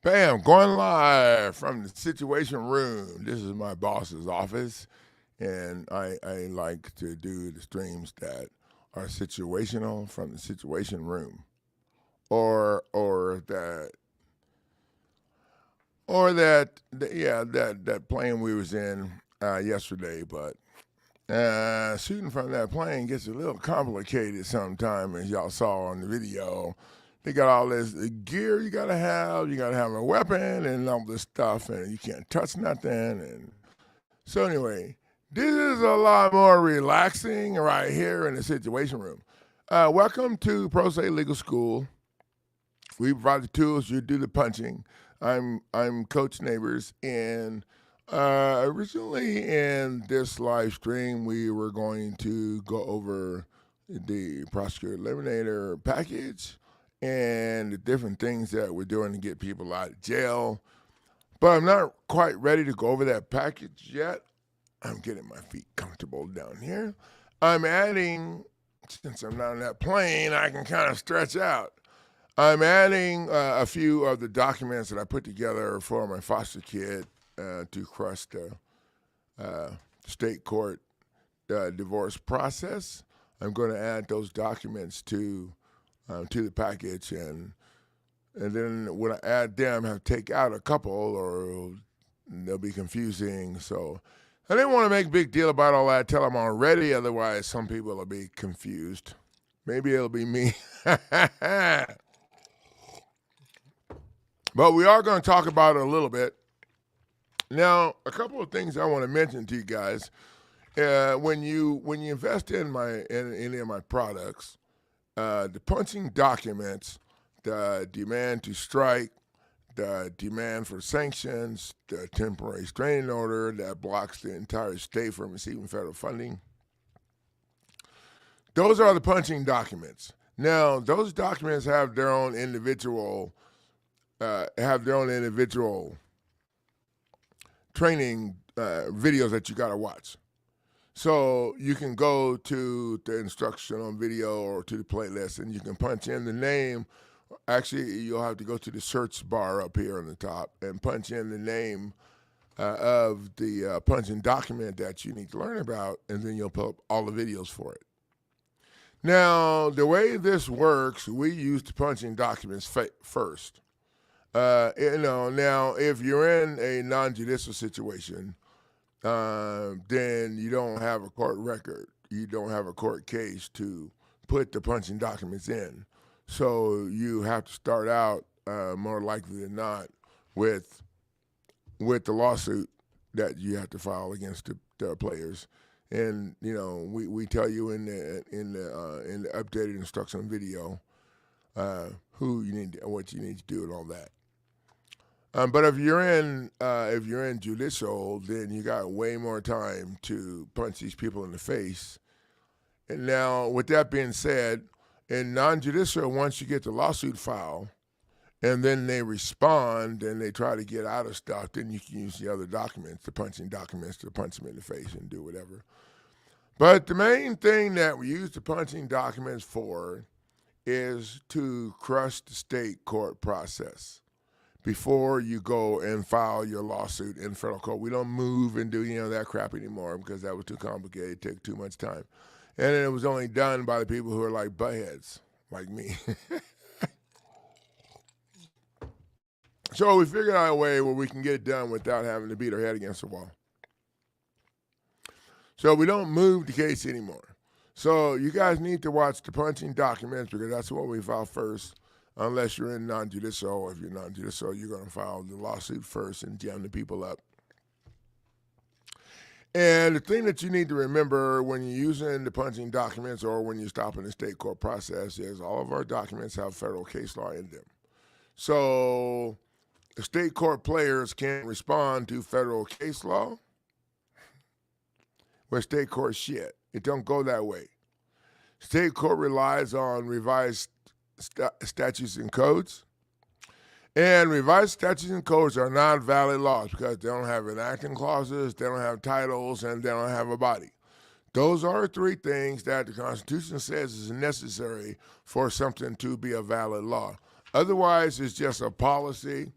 Bam, going live from the Situation Room. This is my boss's office, and I like to do the streams that are situational from the Situation Room, or that that plane we was in yesterday, but shooting from that plane gets a little complicated sometimes, as y'all saw on the video. They got all this gear you gotta have. You gotta have a weapon and all this stuff, and you can't touch nothing. And so anyway, this is a lot more relaxing right here in the Situation Room. Welcome to Pro Se Legal School. We provide the tools. You do the punching. I'm Coach Neighbors, and originally in this live stream, we were going to go over the Prosecutor Eliminator package and the different things that we're doing to get people out of jail. But I'm not quite ready to go over that package yet. I'm getting my feet comfortable down here. I'm adding, since I'm not on that plane, I can kind of stretch out. I'm adding a few of the documents that I put together for my foster kid to crush the state court divorce process. I'm going to add those documents to the package, and then when I add them, I have to take out a couple, or they'll be confusing. So I didn't want to make a big deal about all that till I'm all ready. Otherwise, some people will be confused. Maybe it'll be me. But we are going to talk about it a little bit. Now, a couple of things I want to mention to you guys. When you invest in any of my products, the punching documents, the demand to strike, the demand for sanctions, the temporary restraining order that blocks the entire state from receiving federal funding, those are the punching documents. Now, those documents have their own individual training videos that you got to watch. So you can go to the instructional video or to the playlist, and you can punch in the name. Actually, you'll have to go to the search bar up here on the top and punch in the name of the punching document that you need to learn about, and then you'll pull up all the videos for it. Now, the way this works, we use the punching documents first. Now, if you're in a non-judicial situation, then you don't have a court record. You don't have a court case to put the punching documents in. So you have to start out, more likely than not, with the lawsuit that you have to file against the players. And we tell you in the updated instruction video who you need, what you need to do, and all that. But if you're in judicial, then you got way more time to punch these people in the face. And now, with that being said, in non-judicial, once you get the lawsuit filed, and then they respond and they try to get out of stuff, then you can use the other documents, the punching documents, to punch them in the face and do whatever. But the main thing that we use the punching documents for is to crush the state court process. Before you go and file your lawsuit in federal court, we don't move and do that crap anymore, because that was too complicated, take too much time, and it was only done by the people who are like buttheads, like me. So we figured out a way where we can get it done without having to beat our head against the wall. So we don't move the case anymore. So you guys need to watch the punching documents, because that's what we file first. Unless you're in non-judicial. If you're non-judicial, you're going to file the lawsuit first and jam the people up. And the thing that you need to remember when you're using the punching documents or when you're stopping the state court process is all of our documents have federal case law in them. So the state court players can't respond to federal case law with state court shit. It don't go that way. State court relies on revised statutes and codes, and revised statutes and codes are not valid laws because they don't have enacting clauses, they don't have titles, and they don't have a body. Those are three things that the Constitution says is necessary for something to be a valid law. Otherwise, it's just a policy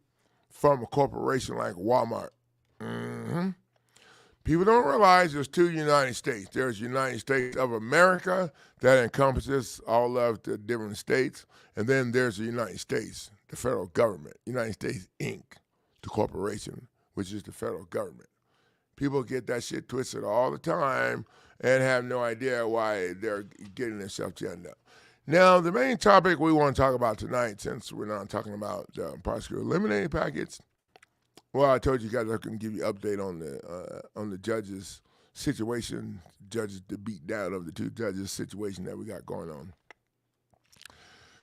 from a corporation like Walmart. Mm-hmm. People don't realize there's two United States. There's United States of America that encompasses all of the different states, and then there's the United States, the federal government, United States Inc., the corporation, which is the federal government. People get that shit twisted all the time and have no idea why they're getting themselves jammed up. Now, the main topic we want to talk about tonight, since we're not talking about the Prosecutor Eliminator package, well, I told you guys I can give you an update on the judges' situation, the beatdown of the two judges' situation that we got going on.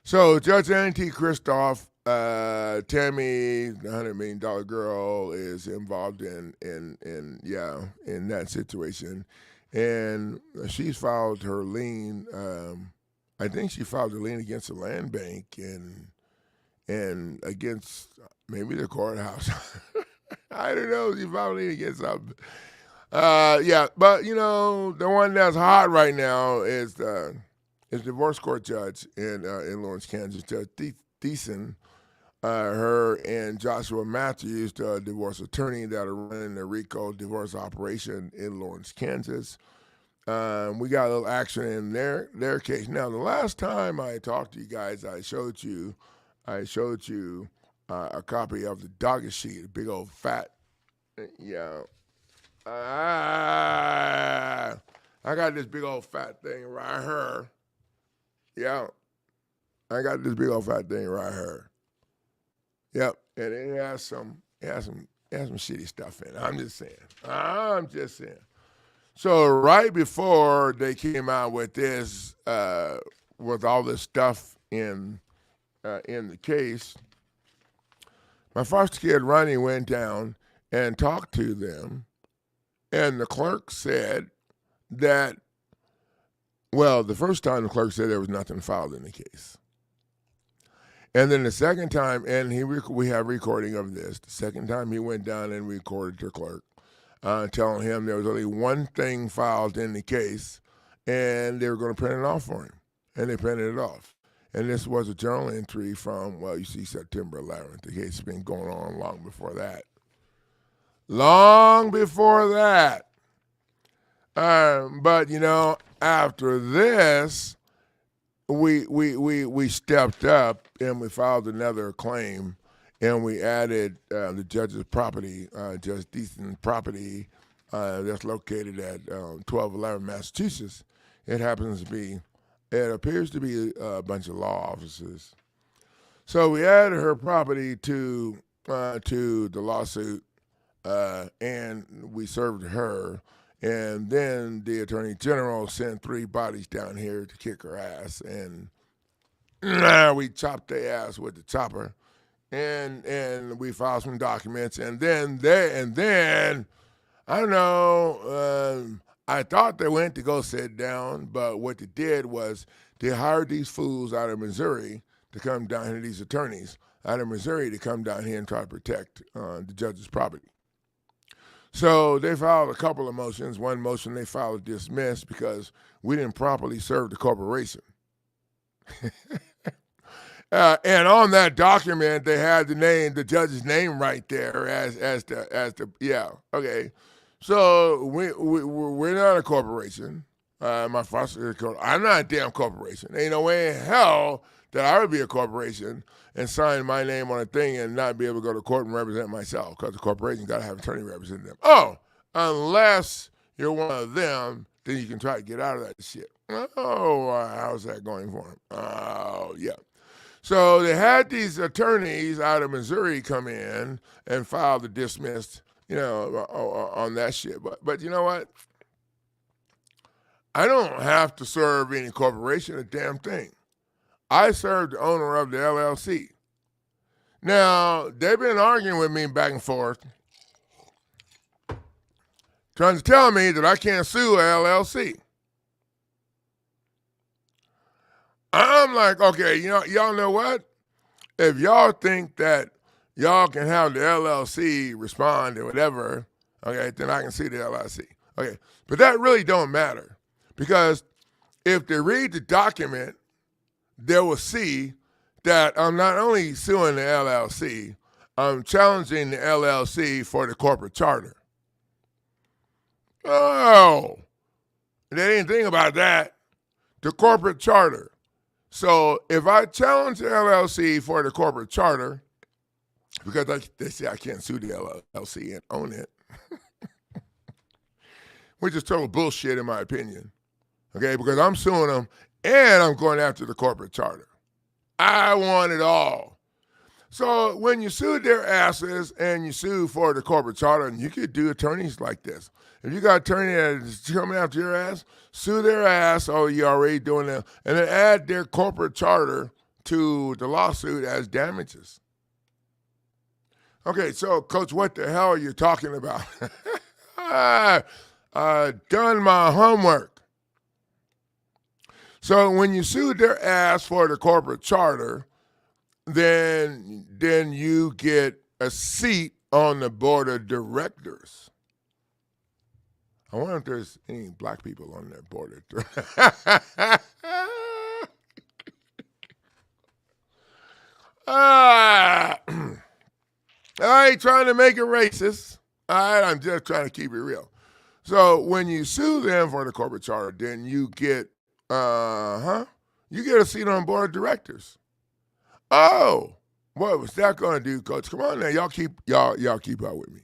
So, Judge Annie T. Kristoff, Tammy, the $100 million girl, is involved in that situation, and she's filed her lien. I think she filed a lien against the land bank and against maybe the courthouse. I don't know. She filed a lien against something. But the one that's hot right now is divorce court judge in Lawrence, Kansas, Judge Thiessen. Her and Joshua Matthews, the divorce attorney that are running the RICO divorce operation in Lawrence, Kansas. We got a little action in their case. Now, the last time I talked to you guys, I showed you a copy of the docket sheet, a big old fat. I got this big old fat thing right here. Yeah, I got this big old fat thing right here. Yep, and it has some shitty stuff in it. I'm just saying. So right before they came out with this, with all this stuff in the case, my foster kid Ronnie went down and talked to them, and the clerk said that, well, the first time the clerk said there was nothing filed in the case. And then the second time, and we have recording of this, the second time he went down and recorded the clerk, telling him there was only one thing filed in the case, and they were going to print it off for him. And they printed it off. And this was a journal entry from, well, you see, September 11th. The case has been going on long before that. But, after this, we stepped up and we filed another claim, and we added the judge's property, Judge Thiessen's property, that's located at 1211 Massachusetts. It appears to be a bunch of law offices. So we added her property to the lawsuit, and we served her. And then the Attorney General sent 3 bodies down here to kick her ass, and we chopped their ass with the chopper, and we filed some documents, and then I don't know. I thought they went to go sit down, but what they did was they hired these fools out of Missouri to come down here, these attorneys out of Missouri to come down here and try to protect the judge's property. So they filed a couple of motions. One motion they filed to dismiss because we didn't properly serve the corporation. And on that document, they had the judge's name right there as the okay. So we're not a corporation. My foster kid, I'm not a damn corporation. Ain't no way in hell that I would be a corporation and sign my name on a thing and not be able to go to court and represent myself, because the corporation got to have an attorney represent them. Oh, unless you're one of them, then you can try to get out of that shit. Oh, how's that going for them? Oh, yeah. So they had these attorneys out of Missouri come in and file the dismissed, on that shit. But you know what? I don't have to serve any corporation a damn thing. I serve the owner of the LLC. Now, they've been arguing with me back and forth, trying to tell me that I can't sue a LLC. I'm like, okay, y'all know what? If y'all think that y'all can have the LLC respond or whatever, okay, then I can sue the LLC. Okay, but that really don't matter, because if they read the document, they will see that I'm not only suing the LLC, I'm challenging the LLC for the corporate charter. Oh, they didn't think about that. The corporate charter. So if I challenge the LLC for the corporate charter, because they say I can't sue the LLC and own it, which is total bullshit in my opinion. Okay, because I'm suing them and I'm going after the corporate charter. I want it all. So when you sue their asses and you sue for the corporate charter, and you could do attorneys like this. If you got an attorney that's coming after your ass, sue their ass, oh, you're already doing that, and then add their corporate charter to the lawsuit as damages. Okay, so, Coach, what the hell are you talking about? I've done my homework. So when you sue their ass for the corporate charter, then you get a seat on the board of directors. I wonder if there's any black people on that board of directors. I ain't trying to make it racist. All right, I'm just trying to keep it real. So when you sue them for the corporate charter, then you get you get a seat on board of directors. Oh, what was that going to do, Coach? Come on now, y'all keep up with me.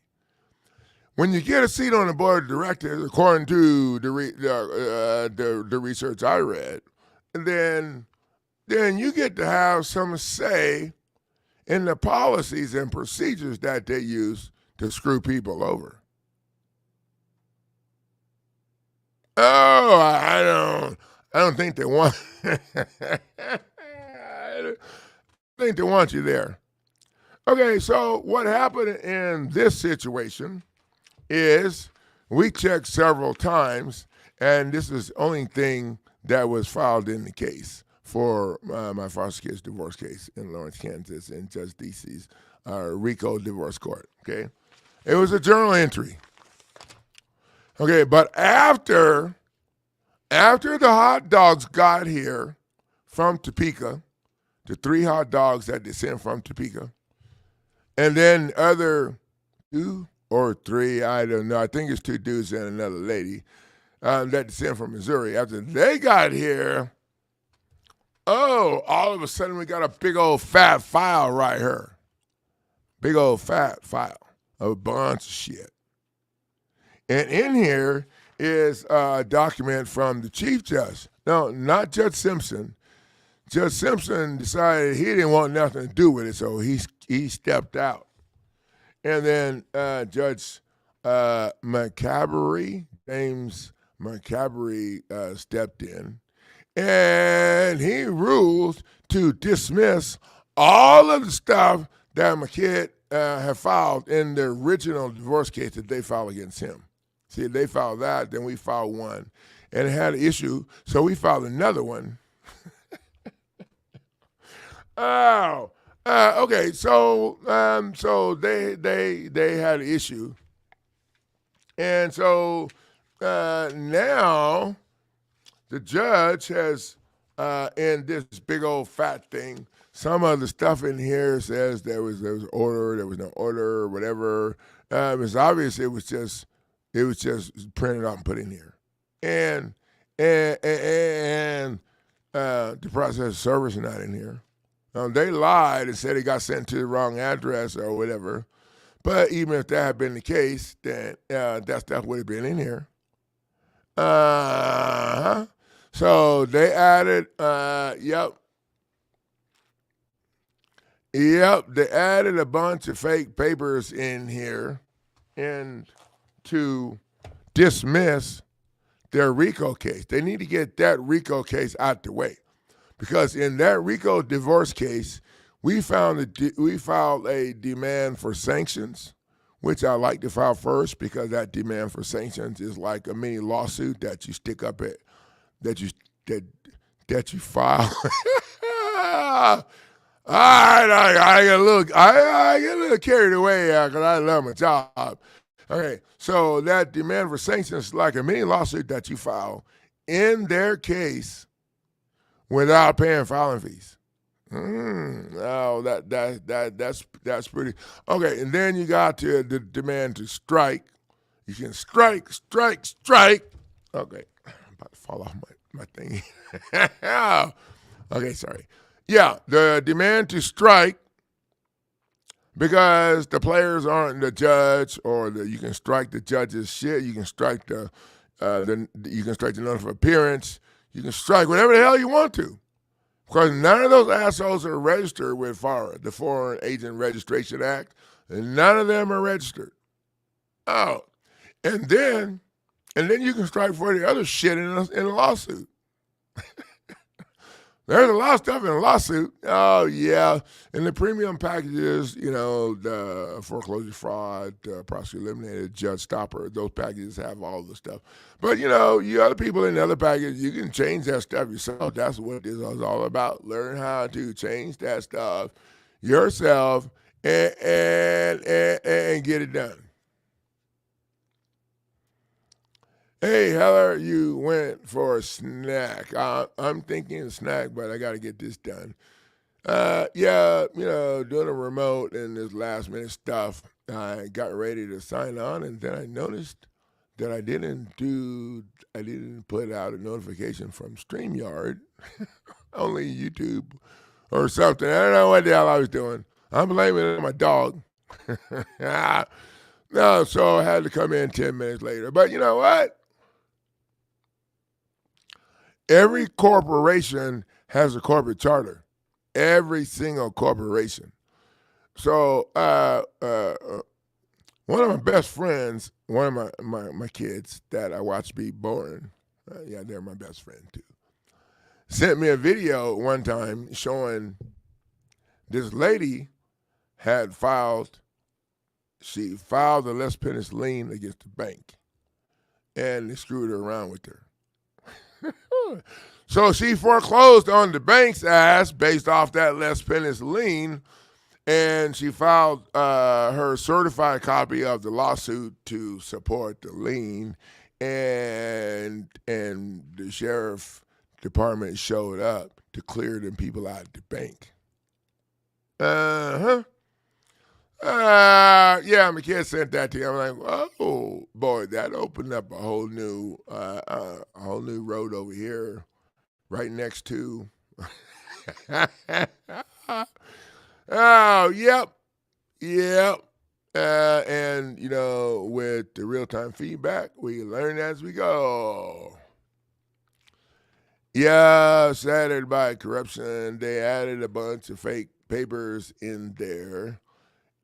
When you get a seat on the board of directors, according to the research I read, then you get to have some say in the policies and procedures that they use to screw people over. Oh, I don't think they want. I think they want you there. Okay, so what happened in this situation is we checked several times, and this is the only thing that was filed in the case for my foster kid's divorce case in Lawrence, Kansas, in Judge D.C.'s RICO divorce court. Okay, it was a journal entry. Okay, but after the hot dogs got here from Topeka, the 3 hot dogs that they sent from Topeka, and then other 2 or 3, I don't know, I think it's 2 dudes and another lady that they sent from Missouri. After they got here, oh, all of a sudden we got a big old fat file right here. Big old fat file of a bunch of shit. And in here is a document from the chief judge. No, not Judge Simpson. Judge Simpson decided he didn't want nothing to do with it, so he stepped out. And then Judge McCabery, James McCabery, stepped in, and he ruled to dismiss all of the stuff that my kid had filed in the original divorce case that they filed against him. See, they filed that, then we filed one, and it had an issue, so we filed another one. Okay, so they had an issue, and so now the judge has in this big old fat thing. Some of the stuff in here says there was order, there was no order, or whatever. It's obvious it was just printed out and put in here, and the process of service is not in here. They lied and said it got sent to the wrong address or whatever. But even if that had been the case, then that stuff would have been in here. So they added, they added a bunch of fake papers in here and to dismiss their RICO case. They need to get that RICO case out the way. Because in that RICO divorce case, we filed a demand for sanctions, which I like to file first because that demand for sanctions is like a mini lawsuit that you stick up at, that you file. All right, I get a little carried away because I love my job. Okay, so that demand for sanctions is like a mini lawsuit that you file in their case without paying filing fees. Oh, that's pretty. Okay, and then you got the demand to strike. You can strike. Okay, I'm about to fall off my thing. Okay, sorry. Yeah, the demand to strike because the players aren't the judge, or you can strike the judge's shit. You can strike you can strike the notice of appearance. You can strike whatever the hell you want to. Because none of those assholes are registered with FARA, the Foreign Agent Registration Act, and none of them are registered. Oh, and then you can strike for the other shit in a lawsuit. There's a lot of stuff in a lawsuit. Oh, yeah. In the premium packages, the foreclosure fraud, prosecutor eliminator, judge stopper, those packages have all the stuff. But, you other people in the other package, you can change that stuff yourself. That's what this is all about. Learn how to change that stuff yourself and get it done. Hey, Heller, you went for a snack. I'm thinking snack, but I got to get this done. Yeah, doing a remote and this last minute stuff. I got ready to sign on, and then I noticed that I didn't put out a notification from StreamYard, only YouTube or something. I don't know what the hell I was doing. I'm blaming it on my dog. No, so I had to come in 10 minutes later. But you know what? Every corporation has a corporate charter. Every single corporation. So one of my best friends, one of my kids that I watch be born, yeah, they're my best friend too, sent me a video one time showing this lady she filed a less penish lien against the bank, and they screwed her around with her. So she foreclosed on the bank's ass based off that less penish lien, and she filed her certified copy of the lawsuit to support the lien, and the sheriff department showed up to clear them people out of the bank. Yeah, my kid sent that to me. I'm like, oh boy, that opened up a whole new road over here, right next to. Oh, yep. And with the real time feedback, we learn as we go. Yeah, shattered by corruption. They added a bunch of fake papers in there.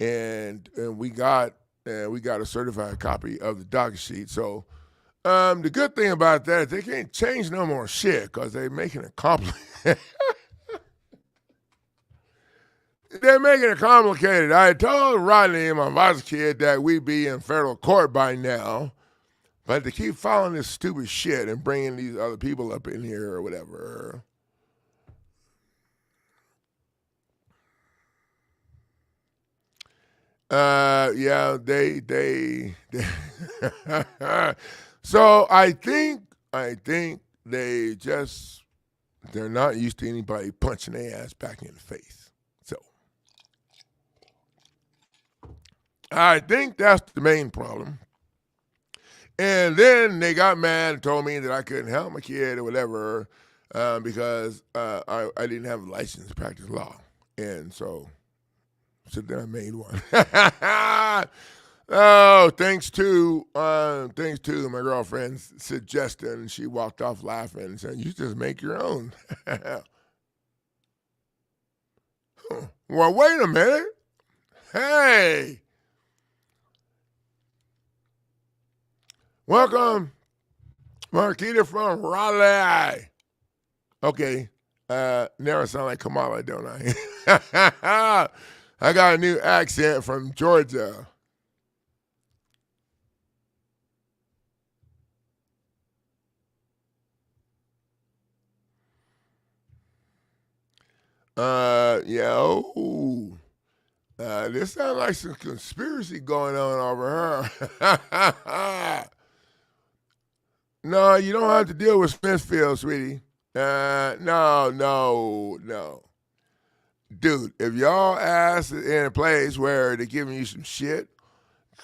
And we got a certified copy of the docket sheet. So the good thing about that is they can't change no more shit because they're making it complicated. They're making it complicated. I told Rodney, my vice kid, that we'd be in federal court by now, but to keep following this stupid shit and bringing these other people up in here or whatever. Yeah, they So I think they're not used to anybody punching their ass back in the face. So I think that's the main problem. And then they got mad and told me that I couldn't help my kid or whatever because I didn't have a license to practice law. And so then I made one. Oh, thanks to my girlfriend's suggestion, she walked off laughing and said, "You just make your own." Well, wait a minute. Hey, welcome, Marquita from Raleigh. Okay, never sound like Kamala, don't I? I got a new accent from Georgia. This sounds like some conspiracy going on over here. No, you don't have to deal with Smithfield, sweetie. No. dude, if y'all ass is in a place where they're giving you some shit,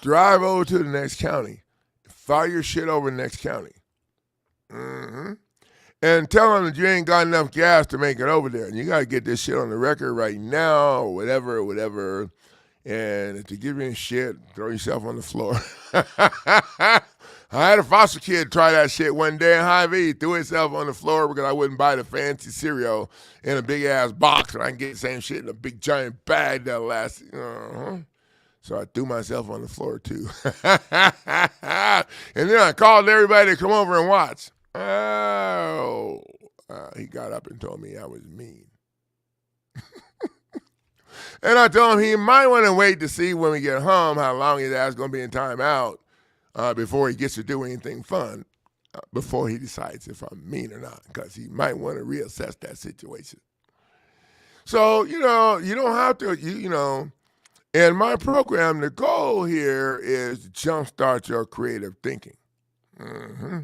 drive over to the next county. File your shit over the next county. Mm-hmm. And tell them that you ain't got enough gas to make it over there. And you got to get this shit on the record right now or whatever. And if they give you shit, throw yourself on the floor. I had a foster kid try that shit one day in Hy-Vee, threw himself on the floor because I wouldn't buy the fancy cereal in a big-ass box, and I can get the same shit in a big, giant bag that'll last. So I threw myself on the floor, too. And then I called everybody to come over and watch. He got up and told me I was mean. And I told him he might want to wait to see when we get home how long his ass is going to be in timeout before he gets to do anything fun, before he decides if I'm mean or not, because he might want to reassess that situation. So, you don't have to, in my program, the goal here is to jumpstart your creative thinking. Mm-hmm.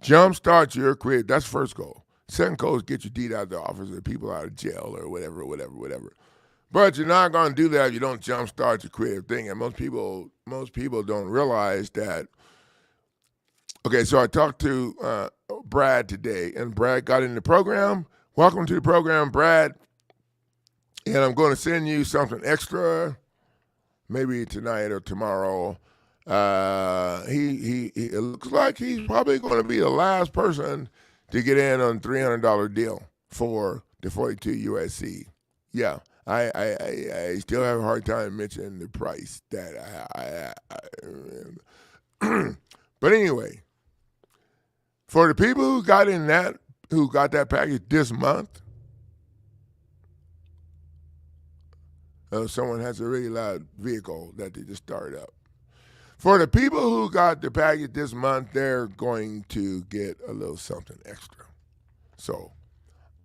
Jumpstart your creative, that's the first goal. Second goal is get your deed out of the office or people out of jail or whatever. But you're not going to do that if you don't jumpstart your creative thinking. And most people don't realize that. Okay, so I talked to Brad today, and Brad got in the program. Welcome to the program, Brad. And I'm going to send you something extra, maybe tonight or tomorrow. It looks like he's probably going to be the last person to get in on a $300 deal for the 42 USC. Yeah. I still have a hard time mentioning the price that but anyway, for the people who got that package this month, someone has a really loud vehicle that they just started up. For the people who got the package this month, they're going to get a little something extra. So,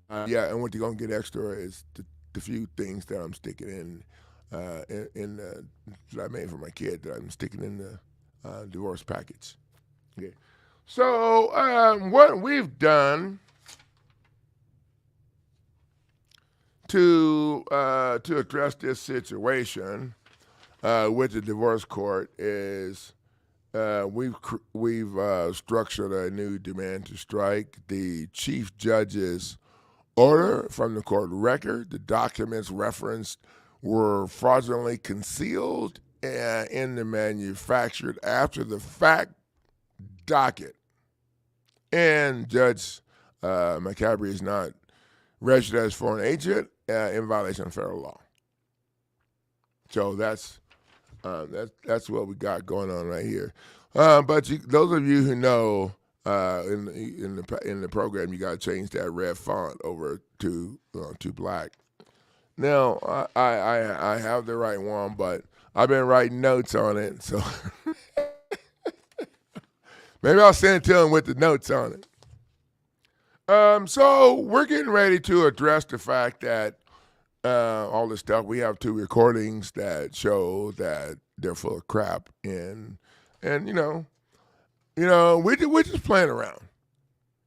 and what they're going to get extra is the few things that I'm sticking in that I made for my kid that I'm sticking in the divorce package. Okay. So what we've done to address this situation with the divorce court is we've structured a new demand to strike. The chief judge's order from the court record, the documents referenced were fraudulently concealed in the manufactured after the fact docket. And Judge McCabe is not registered as foreign agent in violation of federal law. So that's what we got going on right here. But those of you who know, in the program, you got to change that red font over to black. Now I have the right one, but I've been writing notes on it, so maybe I'll send it to him with the notes on it. So we're getting ready to address the fact that all this stuff. We have 2 recordings that show that they're full of crap, and we're just playing around.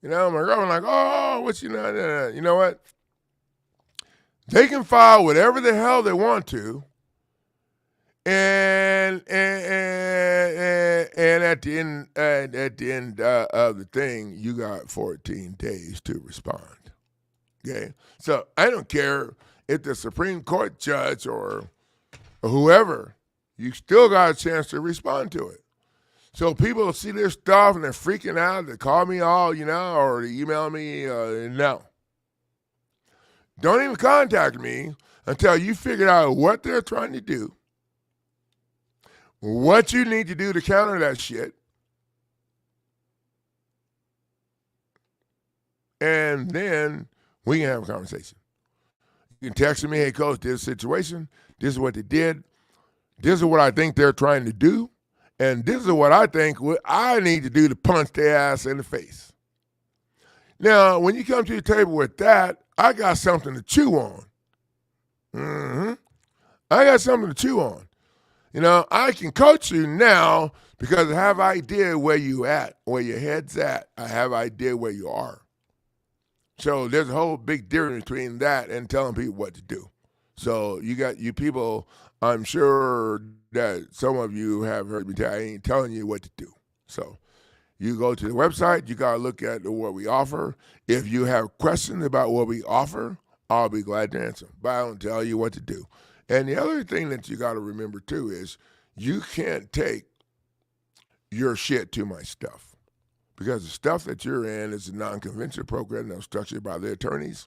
My girlfriend like, oh, you know what? They can file whatever the hell they want to, and at the end of the thing, you got 14 days to respond. Okay, so I don't care if the Supreme Court judge or whoever, you still got a chance to respond to it. So people see this stuff and they're freaking out. They call me all, or they email me. No. Don't even contact me until you figure out what they're trying to do, what you need to do to counter that shit, and then we can have a conversation. You can text me, hey, Coach, this situation, this is what they did, this is what I think they're trying to do, and this is what I think I need to do to punch their ass in the face. Now, when you come to the table with that, I got something to chew on. Mm-hmm. I got something to chew on. I can coach you now because I have an idea where you at, where your head's at. I have an idea where you are. So there's a whole big difference between that and telling people what to do. So you people, I'm sure that some of you have heard me tell, I ain't telling you what to do. So you go to the website, you got to look at what we offer. If you have questions about what we offer, I'll be glad to answer. But I don't tell you what to do. And the other thing that you got to remember too is you can't take your shit to my stuff, because the stuff that you're in is a non-conventional program that's structured by the attorneys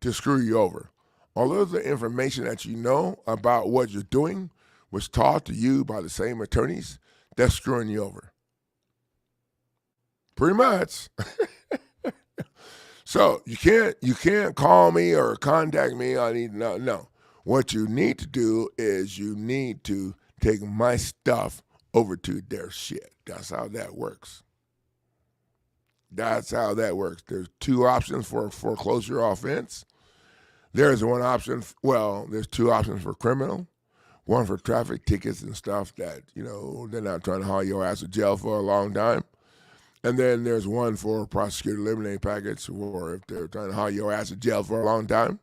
to screw you over. Although the information that you know about what you're doing was taught to you by the same attorneys, that's screwing you over. Pretty much. So you can't call me or contact me. I need to know. No. What you need to do is you need to take my stuff over to their shit. That's how that works. That's how that works. There's two options for foreclosure offense. There's one option, there's two options for criminal. One for traffic tickets and stuff that, they're not trying to haul your ass to jail for a long time. And then there's one for Prosecutor Eliminator package, or if they're trying to haul your ass to jail for a long time.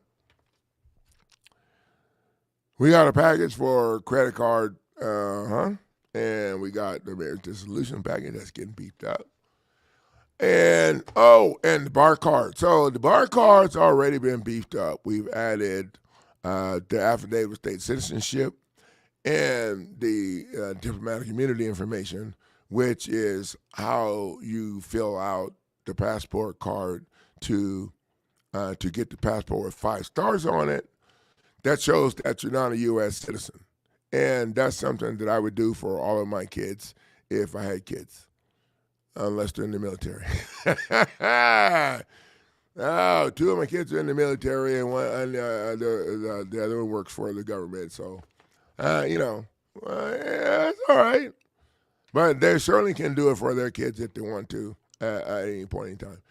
We got a package for credit card, and we got the marriage dissolution package that's getting beefed up. And the bar card. So the bar card's already been beefed up. We've added the affidavit of state citizenship and the diplomatic immunity information, which is how you fill out the passport card to get the passport with 5 stars on it. That shows that you're not a U.S. citizen. And that's something that I would do for all of my kids if I had kids, unless they're in the military. Oh, 2 of my kids are in the military, and the other one works for the government. So, yeah, it's all right. But they certainly can do it for their kids if they want to at any point in time.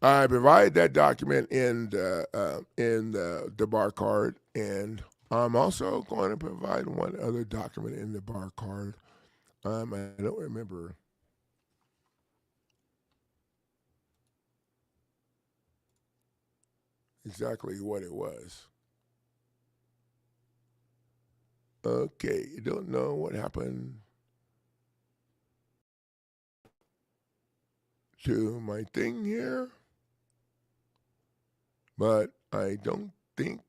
I provide that document in the bar card, and I'm also going to provide one other document in the bar card. I don't remember. Exactly what it was. Okay, you don't know what happened to my thing here, but I don't think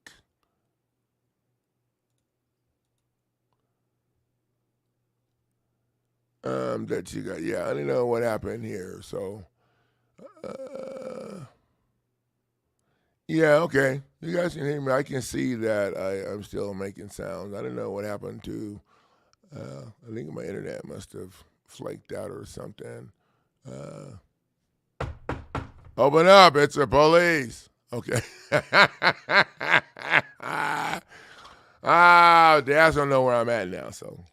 that you got. Yeah, I don't know what happened here. So, yeah, okay. You guys can hear me. I can see that I'm still making sounds. I don't know what happened to. I think my internet must have flaked out or something. Open up! It's the police. Okay. Dads don't know where I'm at now, so.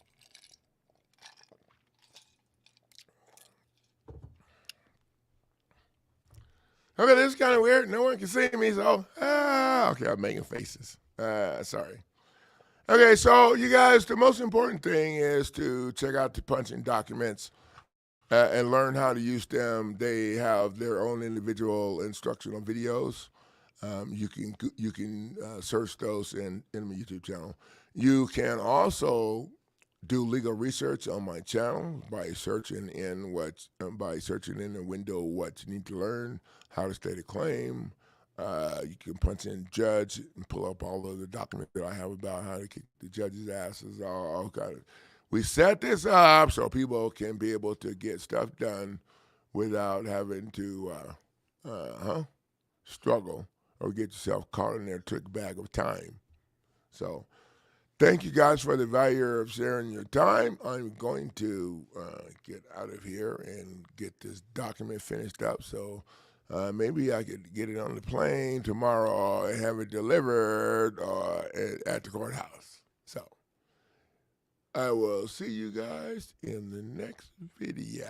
Okay, this is kind of weird. No one can see me, so okay, I'm making faces. Sorry. Okay, so you guys, the most important thing is to check out the punching documents and learn how to use them. They have their own individual instructional videos. You can search those in my YouTube channel. You can also do legal research on my channel by searching in the window what you need to learn, how to state a claim. You can punch in judge and pull up all of the documents that I have about how to kick the judge's asses. All kind of. We set this up so people can be able to get stuff done without having to struggle or get yourself caught in their trick bag of time. So thank you guys for the value of sharing your time. I'm going to get out of here and get this document finished up. So maybe I could get it on the plane tomorrow and have it delivered at the courthouse. So I will see you guys in the next video.